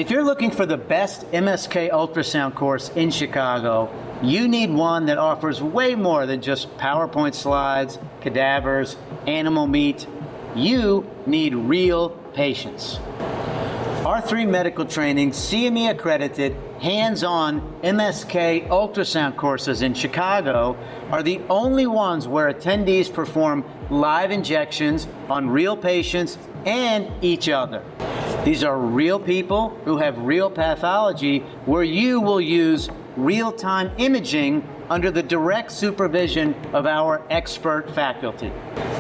If you're looking for the best MSK ultrasound course in Chicago, you need one that offers way more than just PowerPoint slides, cadavers, animal meat. You need real patients. R3 Medical Training CME accredited hands-on MSK ultrasound courses in Chicago are the only ones where attendees perform live injections on real patients and each other. These are real people who have real pathology where you will use real-time imaging under the direct supervision of our expert faculty.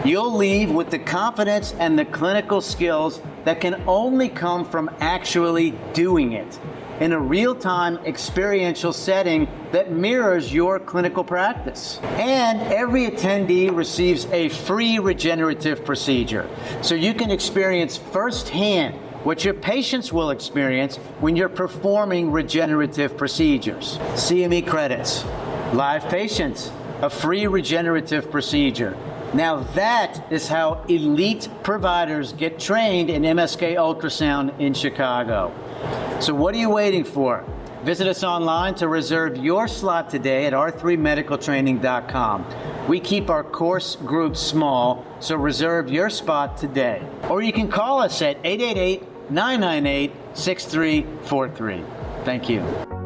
You'll leave with the confidence and the clinical skills that can only come from actually doing it in a real-time experiential setting that mirrors your clinical practice. And every attendee receives a free regenerative procedure, so you can experience firsthand what your patients will experience when you're performing regenerative procedures. CME credits, live patients, a free regenerative procedure. Now that is how elite providers get trained in MSK ultrasound in Chicago. So what are you waiting for? Visit us online to reserve your slot today at r3medicaltraining.com. We keep our course groups small, so reserve your spot today. Or you can call us at 888-998-6343. Thank you.